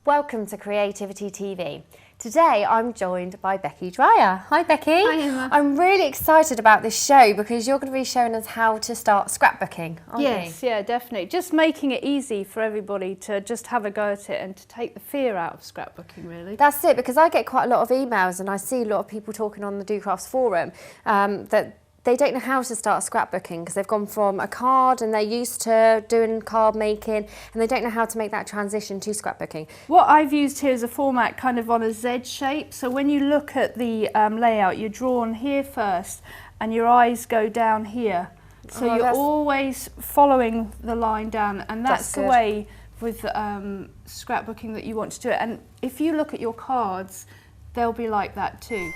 Welcome to Creativity TV. Today I'm joined by Beckie Dreyer. Hi Becky. Hi Emma. I'm really excited about this show because you're going to be showing us how to start scrapbooking, aren't you? Yes, yeah, definitely. Just making it easy for everybody to just have a go at it and to take the fear out of scrapbooking, really. That's it, because I get quite a lot of emails and I see a lot of people talking on the docrafts forum that they don't know how to start scrapbooking because they've gone from a card and they're used to doing card making and they don't know how to make that transition to scrapbooking. What I've used here is a format kind of on a Z shape. So when you look at the layout, you're drawn here first and your eyes go down here. So you're always following the line down, and that's the way with scrapbooking that you want to do it. And if you look at your cards, they'll be like that too.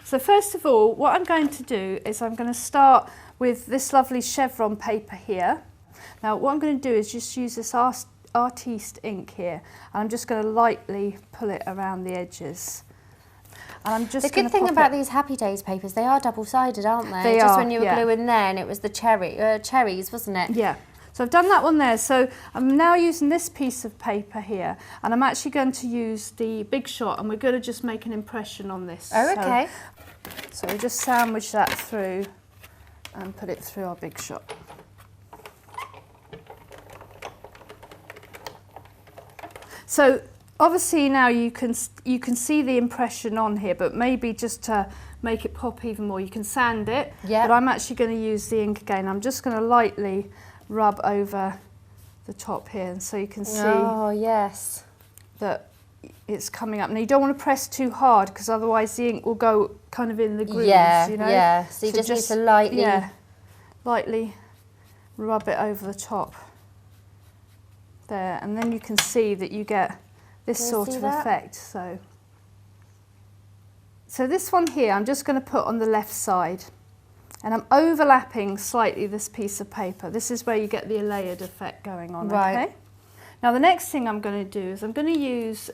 So first of all, what I'm going to do is I'm going to start with this lovely chevron paper here. Now what I'm going to do is just use this artiste ink here, and I'm just going to lightly pull it around the edges. And I'm just the good thing about these Happy Days papers, they are double-sided, aren't they? They just are, when you were gluing there, and it was the cherries, wasn't it? Yeah. So I've done that one there. So I'm now using this piece of paper here, and I'm actually going to use the Big Shot, and we're going to just make an impression on this. Oh, okay. So we just sandwich that through and put it through our Big Shot. So obviously now you can see the impression on here, but maybe just to make it pop even more, you can sand it. Yeah. But I'm actually going to use the ink again. I'm just going to lightly rub over the top here, and so you can see. Oh yes. That it's coming up. Now you don't want to press too hard because otherwise the ink will go kind of in the grooves, you know? Yeah, so you just need to lightly... Yeah, lightly rub it over the top. There, and then you can see that you get this sort of effect. So this one here, I'm just going to put on the left side. And I'm overlapping slightly this piece of paper. This is where you get the layered effect going on, okay? Now the next thing I'm going to do is I'm going to use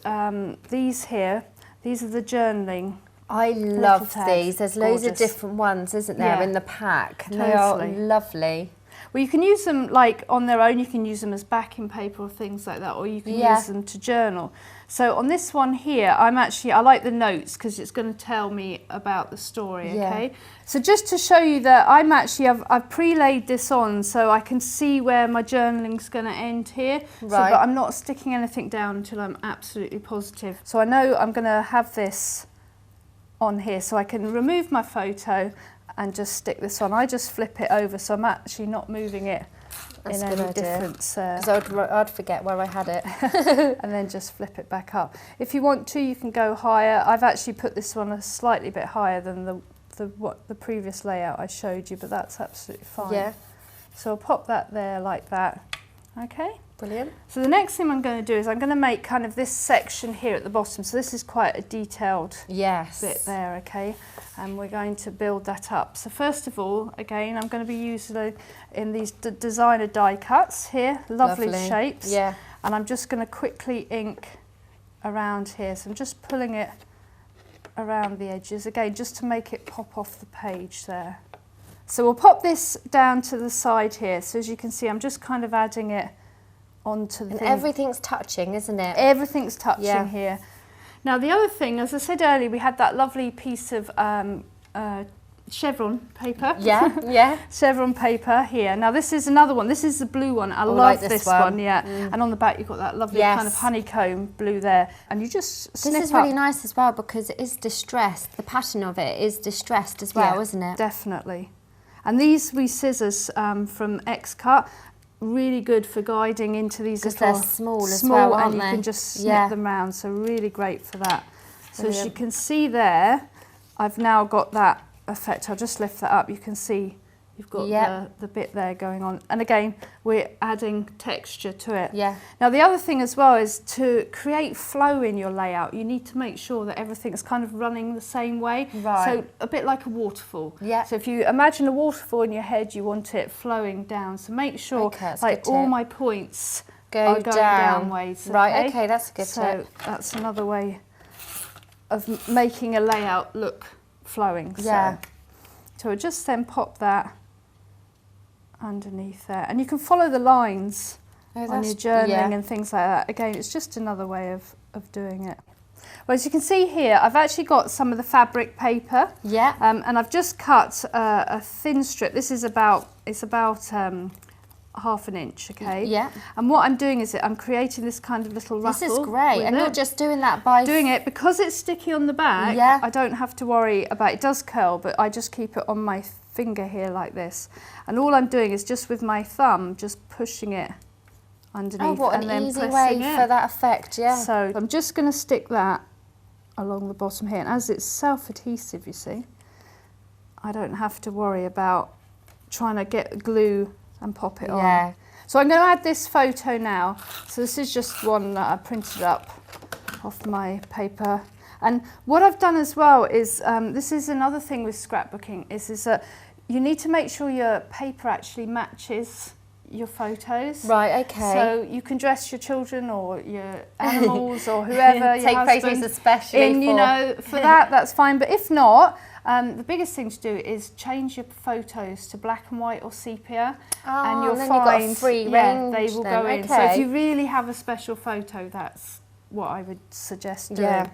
these here. These are the journaling. I love these. There's loads of different ones, isn't there, in the pack? And they are lovely. Well, you can use them like on their own. You can use them as backing paper or things like that, or you can use them to journal. So on this one here, I like the notes because it's going to tell me about the story, okay? So just to show you that I've pre-laid this on so I can see where my journaling's going to end here. So, but I'm not sticking anything down until I'm absolutely positive. So I know I'm going to have this on here, so I can remove my photo and just stick this on. I just flip it over, so I'm actually not moving it in any difference. Because I'd forget where I had it. And then just flip it back up. If you want to, you can go higher. I've actually put this one a slightly bit higher than the previous layout I showed you, but that's absolutely fine. Yeah. So I'll pop that there like that. Okay. Brilliant. So the next thing I'm going to do is I'm going to make kind of this section here at the bottom. So this is quite a detailed bit there, okay? And we're going to build that up. So first of all, again, I'm going to be using in these designer die cuts here, lovely shapes. Yeah. And I'm just going to quickly ink around here. So I'm just pulling it around the edges, again, just to make it pop off the page there. So we'll pop this down to the side here. So as you can see, I'm just kind of adding it onto the thing. Everything's touching, isn't it? Everything's touching here. Now the other thing, as I said earlier, we had that lovely piece of chevron paper. Yeah. Chevron paper here. Now this is another one. This is the blue one. I love this one. Yeah. And on the back you've got that lovely kind of honeycomb blue there. And you just snip This is really nice as well because it is distressed. The pattern of it is distressed as well, isn't it? Definitely. And these wee scissors from X-Cut, really good for guiding into these little... Because they're small as well, aren't and they? you can just snip them round, so really great for that. So as you can see there, I've now got that effect. I'll just lift that up. You can see you've got the bit there going on. And again, we're adding texture to it. Yeah. Now the other thing as well is to create flow in your layout. You need to make sure that everything's kind of running the same way. Right. So a bit like a waterfall. Yeah. So if you imagine a waterfall in your head, you want it flowing down. So make sure like all my points are going down ways. Right, okay, that's a good tip. So that's another way of making a layout look flowing. So, so we'll just then pop that underneath there. And you can follow the lines on your journaling and things like that. Again, it's just another way of doing it. Well, as you can see here, I've actually got some of the fabric paper. Yeah. And I've just cut a thin strip. This is about, it's about half an inch, okay? Yeah. And what I'm doing is I'm creating this kind of little ruffle. This is great. And you're just doing that by... Doing it, because it's sticky on the back, I don't have to worry about, it does curl, but I just keep it on my finger here like this. And all I'm doing is just with my thumb, just pushing it underneath. Oh, what an easy way for that effect, yeah. So I'm just going to stick that along the bottom here. And as it's self-adhesive, you see, I don't have to worry about trying to get glue and pop it on. So I'm going to add this photo now. So this is just one that I printed up off my paper. And what I've done as well is, this is another thing with scrapbooking, is that you need to make sure your paper actually matches your photos. Right, okay. So you can dress your children or your animals or whoever, your Take husband, photos especially in, you know, for that, that's fine. But if not, the biggest thing to do is change your photos to black and white or sepia, and you'll then find you've got free range they will go in. So if you really have a special photo, that's what I would suggest doing. Yeah.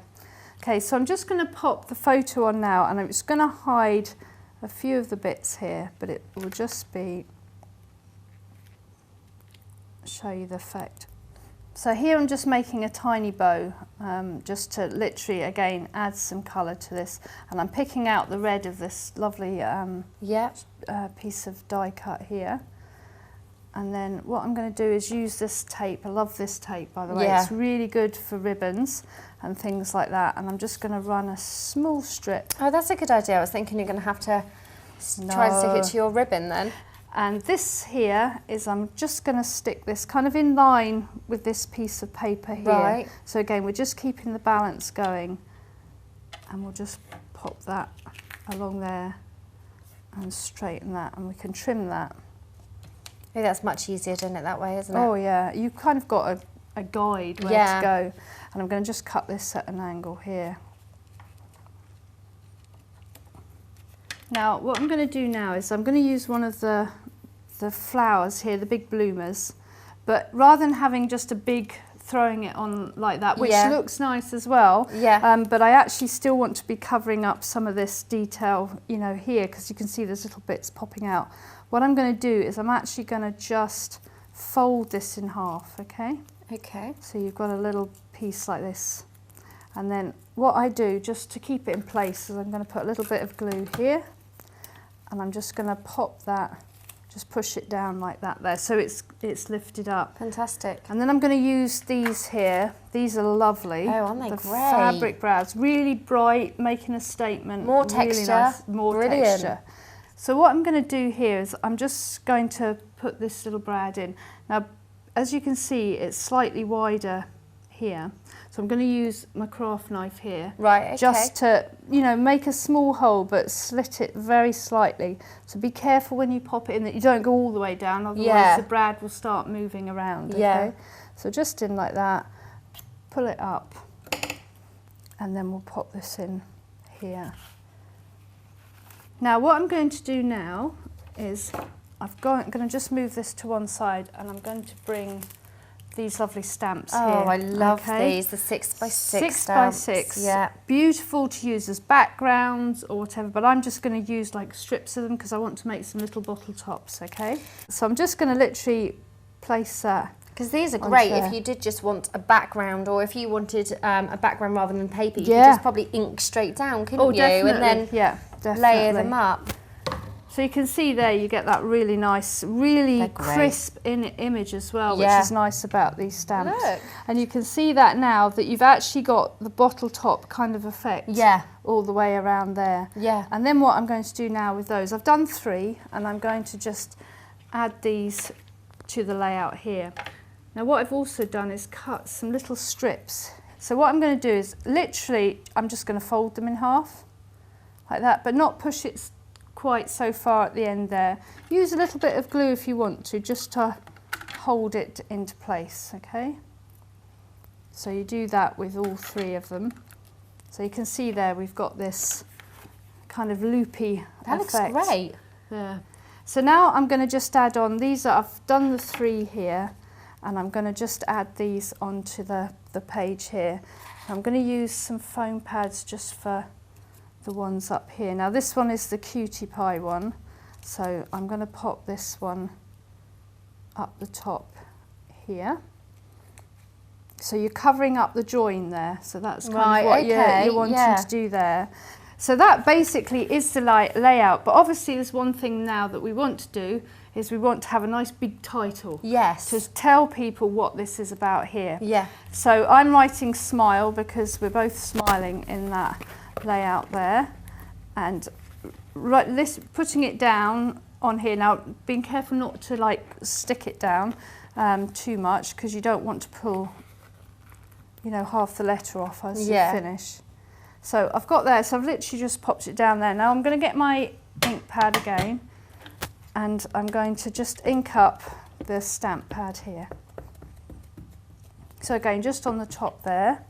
Okay, so I'm just going to pop the photo on now, and I'm just going to hide a few of the bits here, but it will just be, show you the effect. So here I'm just making a tiny bow, just to literally, again, add some colour to this. And I'm picking out the red of this lovely piece of die cut here. And then what I'm going to do is use this tape. I love this tape, by the way. It's really good for ribbons and things like that. And I'm just going to run a small strip. Oh, that's a good idea. I was thinking you're going to have to try and stick it to your ribbon then. And this here is, I'm just going to stick this kind of in line with this piece of paper here. Right. So again, we're just keeping the balance going. And we'll just pop that along there and straighten that. And we can trim that. I think that's much easier doing it that way, isn't it? Oh yeah, you've kind of got a guide where to go. And I'm going to just cut this at an angle here. Now, what I'm going to do now is I'm going to use one of the flowers here, the big bloomers, but rather than having just a big throwing it on like that, which looks nice as well, but I actually still want to be covering up some of this detail, you know, here, because you can see there's little bits popping out. What I'm going to do is I'm actually going to just fold this in half, okay? Okay. So you've got a little piece like this. And then what I do, just to keep it in place, is I'm going to put a little bit of glue here. And I'm just going to pop that, just push it down like that there, so it's lifted up. Fantastic. And then I'm going to use these here. These are lovely. Oh, aren't they the great? Fabric browse, really bright, making a statement. More really texture. Nice. More Brilliant. texture. So what I'm going to do here is I'm just going to put this little brad in. Now, as you can see, it's slightly wider here. So I'm going to use my craft knife here. Right, okay. Just to, you know, make a small hole but slit it very slightly. So be careful when you pop it in that you don't go all the way down, otherwise the brad will start moving around, okay? So just in like that, pull it up, and then we'll pop this in here. Now what I'm going to do now is I'm going to just move this to one side, and I'm going to bring these lovely stamps here. Oh, I love these, the 6x6 stamps. 6x6. Yeah. Beautiful to use as backgrounds or whatever, but I'm just going to use like strips of them because I want to make some little bottle tops, okay? So I'm just going to literally place that. Because these are great if you did just want a background, or if you wanted a background rather than paper, you could just probably ink straight down, couldn't you? Definitely. And then layer them up. So you can see there you get that really nice, really crisp image as well, which is nice about these stamps. Look. And you can see that now that you've actually got the bottle top kind of effect all the way around there. Yeah. And then what I'm going to do now with those, I've done 3, and I'm going to just add these to the layout here. Now what I've also done is cut some little strips. So what I'm going to do is literally, I'm just going to fold them in half like that, but not push it quite so far at the end there. Use a little bit of glue if you want to, just to hold it into place, okay? So you do that with all 3 of them. So you can see there we've got this kind of loopy effect. That looks great. Yeah. So now I'm going to just add on these. I've done the 3 here, and I'm going to just add these onto the page here. I'm going to use some foam pads just for the ones up here. Now this one is the cutie pie one, so I'm going to pop this one up the top here. So you're covering up the join there, so that's kind of what you're wanting to do there. So that basically is the layout, but obviously there's one thing now that we want to do, is we want to have a nice big title. Yes. To tell people what this is about here. Yeah. So I'm writing smile because we're both smiling in that layout there. And putting it down on here. Now, being careful not to like stick it down too much, because you don't want to pull, you know, half the letter off as you finish. So I've got there, so I've literally just popped it down there. Now I'm going to get my ink pad again, and I'm going to just ink up the stamp pad here. So again, just on the top there.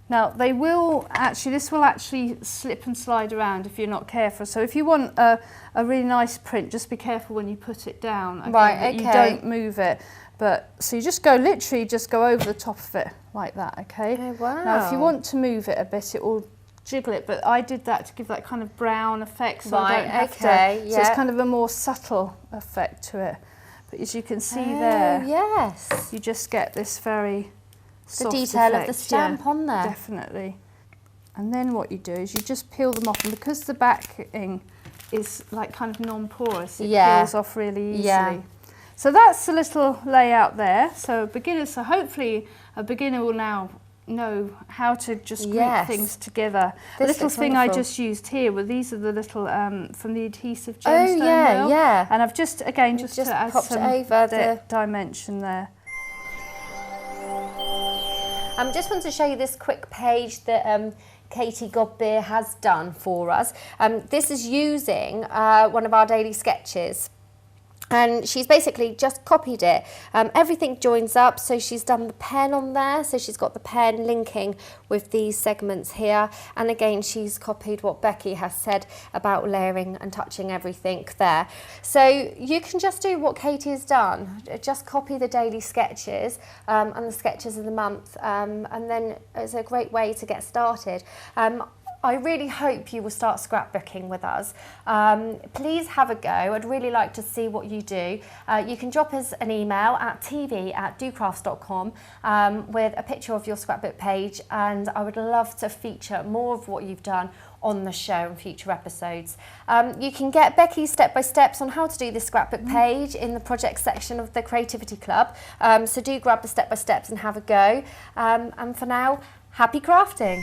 Now they will actually, this will actually slip and slide around if you're not careful. So if you want a really nice print, just be careful when you put it down. Okay, right, you don't move it. But so you just go, literally just go over the top of it like that, okay? Oh, wow. Now if you want to move it a bit, it will jiggle it, but I did that to give that kind of brown effect, so I don't have to. So it's kind of a more subtle effect to it. But as you can see there, yes, you just get this very soft detail effect. of the stamp on there. Definitely. And then what you do is you just peel them off, and because the backing is like kind of non-porous, it peels off really easily. Yeah. So that's the little layout there. So beginners, so hopefully a beginner will now know how to just group things together. The little thing I just used here were these are the little from the adhesive gemstone wheel. Yeah. And I've just again just to add some over dimension there. Just want to show you this quick page that Katie Godbeer has done for us. This is using one of our daily sketches. And she's basically just copied it. Everything joins up, so she's done the pen on there, so she's got the pen linking with these segments here. And again, she's copied what Beckie has said about layering and touching everything there. So you can just do what Katie has done, just copy the daily sketches and the sketches of the month, and then it's a great way to get started. I really hope you will start scrapbooking with us. Please have a go. I'd really like to see what you do. You can drop us an email at tv@docrafts.com with a picture of your scrapbook page, and I would love to feature more of what you've done on the show in future episodes. You can get Beckie's step-by-steps on how to do this scrapbook page in the project section of the Creativity Club. So do grab the step-by-steps and have a go. And for now, happy crafting.